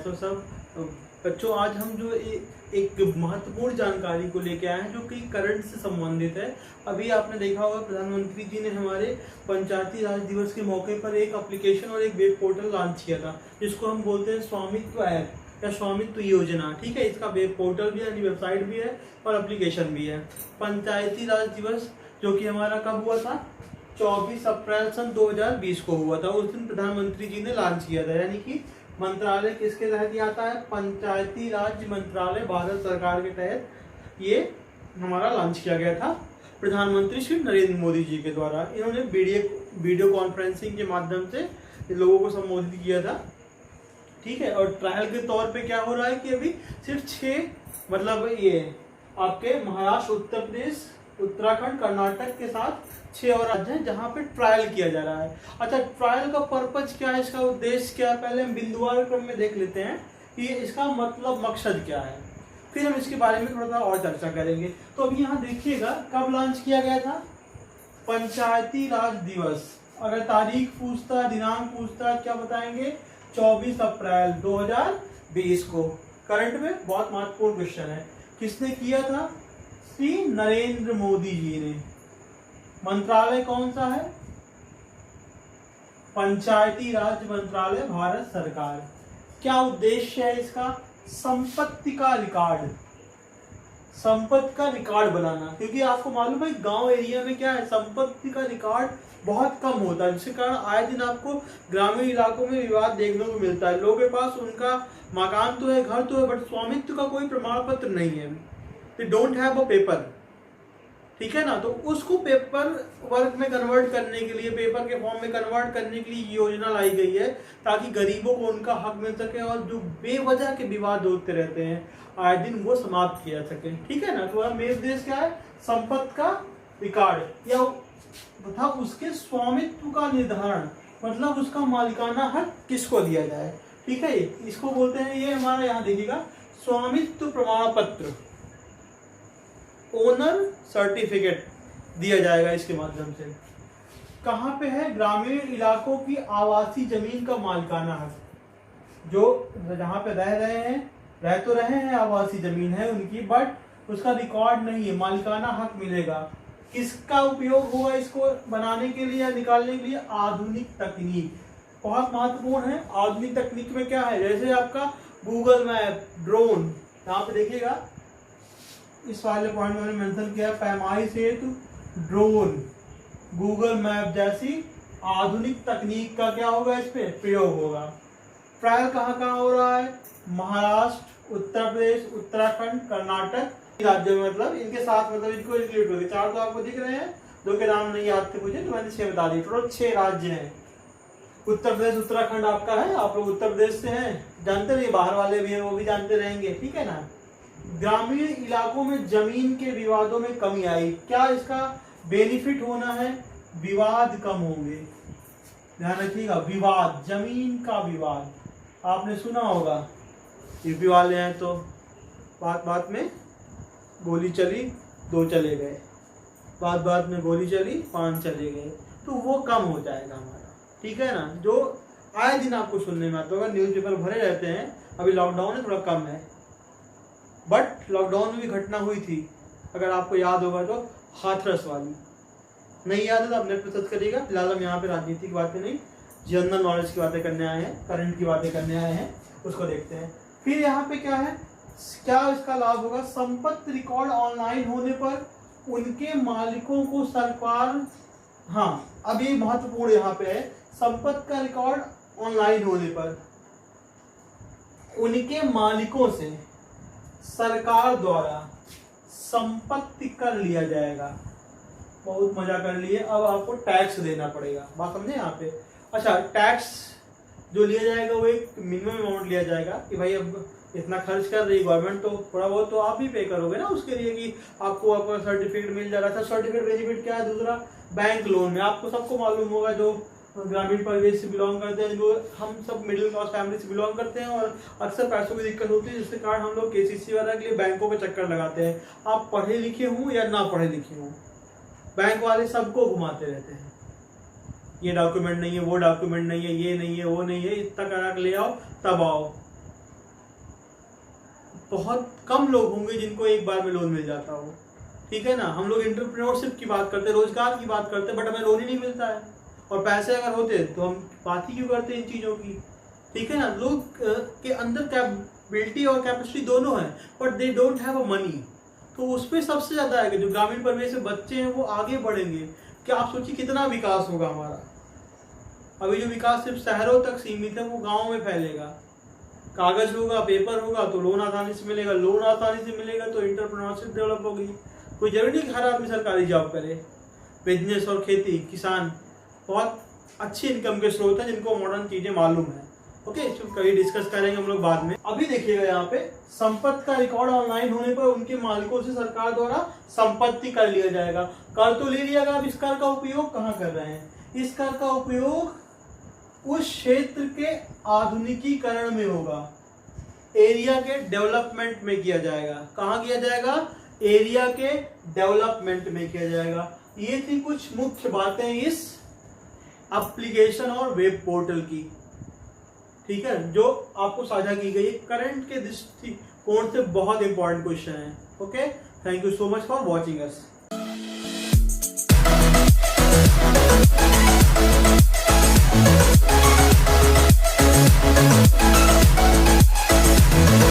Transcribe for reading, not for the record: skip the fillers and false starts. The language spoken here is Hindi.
तो सब बच्चों, आज हम जो एक महत्वपूर्ण जानकारी को लेके आए हैं जो कि करंट से संबंधित है। अभी आपने देखा होगा प्रधानमंत्री जी ने हमारे पंचायती राज दिवस के मौके पर एक एप्लीकेशन और एक वेब पोर्टल लॉन्च किया था, जिसको हम बोलते हैं स्वामित्व ऐप या स्वामित्व योजना। ठीक है, इसका वेब पोर्टल भी है, वेबसाइट भी है और एप्लीकेशन भी है। पंचायती राज दिवस जो कि हमारा कब हुआ था, 24 अप्रैल सन 2020 को हुआ था। उस दिन प्रधानमंत्री जी ने लॉन्च किया था। यानी कि मंत्रालय किसके तहत आता है, पंचायती राज मंत्रालय भारत सरकार के तहत ये हमारा लॉन्च किया गया था प्रधानमंत्री श्री नरेंद्र मोदी जी के द्वारा। इन्होंने वीडियो कॉन्फ्रेंसिंग के माध्यम से लोगों को संबोधित किया था। ठीक है, और ट्रायल के तौर पे क्या हो रहा है कि अभी सिर्फ 6 मतलब ये आपके महाराष्ट्र, उत्तर प्रदेश, उत्तराखंड, कर्नाटक के साथ 6 और राज्य हैं जहां पे ट्रायल किया जा रहा है। अच्छा, ट्रायल का पर्पज क्या है, इसका उद्देश्य क्या है, पहले हम बिंदुवार क्रम में देख लेते हैं कि इसका मतलब मकसद क्या है, फिर हम इसके बारे में थोड़ा सा और चर्चा करेंगे। तो अभी यहाँ देखिएगा कब लॉन्च किया गया था, पंचायती राज दिवस। अगर तारीख पूछता, दिनांक पूछता, क्या बताएंगे, 24 अप्रैल 2020 को। करंट में बहुत महत्वपूर्ण क्वेश्चन है। किसने किया था, श्री नरेंद्र मोदी जी ने। मंत्रालय कौन सा है, पंचायती राज मंत्रालय भारत सरकार। क्या उद्देश्य है इसका, संपत्ति का रिकॉर्ड, संपत्ति का रिकॉर्ड बनाना। क्योंकि आपको मालूम है गांव एरिया में क्या है, संपत्ति का रिकॉर्ड बहुत कम होता है, जिसके कारण आए दिन आपको ग्रामीण इलाकों में विवाद देखने को मिलता है। लोगों के पास उनका मकान तो है, घर तो है, बट स्वामित्व का कोई प्रमाण पत्र नहीं है। They don't have a paper. ठीक है ना, तो उसको पेपर वर्क में कन्वर्ट करने के लिए, पेपर के फॉर्म में कन्वर्ट करने के लिए योजना लाई गई है, ताकि गरीबों को उनका हक मिल सके और जो बेवजह के विवाद होते रहते हैं आए दिन वो समाप्त किया सके। ठीक है ना, तो मेन उद्देश्य क्या है, संपत्ति का रिकॉर्ड या तथा उसके स्वामित्व का निर्धारण, मतलब उसका मालिकाना हक किसको दिया जाए। ठीक है, इसको बोलते हैं, ये हमारा यहाँ देखिएगा, स्वामित्व प्रमाण पत्र, ओनर सर्टिफिकेट दिया जाएगा इसके माध्यम से। कहाँ पे है, ग्रामीण इलाकों की आवासीय जमीन का मालिकाना हक, जो जहाँ पे रह तो रहे हैं, आवासीय जमीन है उनकी, बट उसका रिकॉर्ड नहीं है, मालिकाना हक मिलेगा। किसका उपयोग होगा इसको बनाने के लिए या निकालने के लिए, आधुनिक तकनीक। बहुत महत्वपूर्ण है। आधुनिक तकनीक में क्या है, जैसे आपका गूगल मैप, ड्रोन, यहाँ पे देखिएगा इस वाले पॉइंट में मेंशन किया, पैमाइश हेतु ड्रोन, गूगल मैप जैसी आधुनिक तकनीक का क्या होगा, इस पे प्रयोग होगा। ट्रायल कहाँ कहाँ हो रहा है, महाराष्ट्र, उत्तर प्रदेश, उत्तराखंड, कर्नाटक राज्यों में, मतलब इनके साथ, मतलब इनको इंक्लूड करके 4 तो आपको दिख रहे हैं, दो के नाम नहीं याद थे मुझे तो मैंने 6 बता दिए। टोटल 6 राज्य हैं। उत्तर प्रदेश, उत्तराखंड आपका है, आप लोग उत्तर प्रदेश से हैं, जानते रहिए, बाहर वाले भी हैं वो भी जानते रहेंगे। ठीक है ना। ग्रामीण इलाकों में जमीन के विवादों में कमी आई। क्या इसका बेनिफिट होना है, विवाद कम होंगे। ध्यान रखिएगा, विवाद, जमीन का विवाद आपने सुना होगा, यूपी वाले हैं तो बात बात में गोली चली 2 चले गए, बात बात में गोली चली 5 चले गए, तो वो कम हो जाएगा हमारा। ठीक है ना, जो आए दिन आपको सुनने में आता होगा, न्यूज़पेपर भरे रहते हैं। अभी लॉकडाउन है, थोड़ा कम है, बट लॉकडाउन में भी घटना हुई थी, अगर आपको याद होगा तो, हाथरस वाली। नहीं याद है तो आप नेट पर सर्च करिएगा। फिलहाल हम यहाँ पे राजनीति की बातें नहीं, जनरल नॉलेज की बातें करने आए हैं, करंट की बातें करने आए हैं, उसको देखते हैं। फिर यहाँ पे क्या है, क्या इसका लाभ होगा, संपत्ति रिकॉर्ड ऑनलाइन होने पर उनके मालिकों को सरकार, हाँ अब ये महत्वपूर्ण यहाँ पे है, संपत्ति का रिकॉर्ड ऑनलाइन होने पर उनके मालिकों से सरकार द्वारा संपत्ति कर लिया जाएगा। बहुत मजा कर लिए, अब आपको टैक्स देना पड़ेगा। बात समझे यहाँ पे। अच्छा, टैक्स जो लिया जाएगा वो एक मिनिमम अमाउंट लिया जाएगा कि भाई अब इतना खर्च कर रही गवर्नमेंट, तो थोड़ा बहुत तो आप ही पे करोगे ना उसके लिए, कि आपको आपका सर्टिफिकेट मिल जा रहा था। सर्टिफिकेट बेनिफिट क्या है, दूसरा बैंक लोन में, आपको सबको मालूम होगा जो ग्रामीण परिवेश से बिलोंग करते हैं, जो हम सब मिडिल क्लास फैमिली से बिलोंग करते हैं, और अक्सर पैसों की दिक्कत होती है, जिसके कारण हम लोग केसीसी वगैरह के लिए बैंकों के चक्कर लगाते हैं। आप पढ़े लिखे हों या ना पढ़े लिखे हों, बैंक वाले सबको घुमाते रहते हैं, ये डॉक्यूमेंट नहीं है, वो डॉक्यूमेंट नहीं है, ये नहीं है, वो नहीं है, इतना करा के ले आओ तब आओ। बहुत कम लोग होंगे जिनको एक बार में लोन मिल जाता हो। ठीक है ना, हम लोग एंटरप्रेन्योरशिप की बात करते हैं, रोजगार की बात करते हैं, बट हमें लोन ही नहीं मिलता है। और पैसे अगर होते तो हम बात ही क्यों करते इन चीज़ों की। ठीक है ना, लोग के अंदर कैपेबिलिटी और कैपेसिटी दोनों है, but they don't have a money. तो उस पर सबसे ज़्यादा है कि जो ग्रामीण परिवेश से बच्चे हैं वो आगे बढ़ेंगे। क्या आप सोचिए कितना विकास होगा हमारा। अभी जो विकास सिर्फ शहरों तक सीमित है वो गाँव में फैलेगा। कागज होगा, पेपर होगा तो लोन आसानी से मिलेगा, लोन आसानी से मिलेगा तो एंटरप्रेन्योरशिप डेवलप होगी। कोई जरूरी नहीं कि हर आदमी सरकारी जॉब करे। बिजनेस और खेती, किसान बहुत अच्छी इनकम के स्रोत है जिनको मॉडर्न चीजें मालूम है। ओके, इसको कभी डिस्कस करेंगे हम लोग बाद में। अभी देखिएगा यहाँ पे संपत्ति का रिकॉर्ड ऑनलाइन होने पर उनके मालिकों से सरकार द्वारा संपत्ति कर लिया जाएगा। कर तो ले लिया गया, अब इस कर का उपयोग कहाँ कर रहे हैं? इस कर का उपयोग उस क्षेत्र के आधुनिकीकरण में होगा, एरिया के डेवलपमेंट में किया जाएगा। कहाँ किया जाएगा? एरिया के डेवलपमेंट में किया जाएगा। ये थी कुछ मुख्य बातें इस एप्लीकेशन और वेब पोर्टल की। ठीक है, जो आपको साझा की गई करंट के दृष्टिकोण से बहुत इंपॉर्टेंट क्वेश्चन है। Okay, thank you so much for watching us.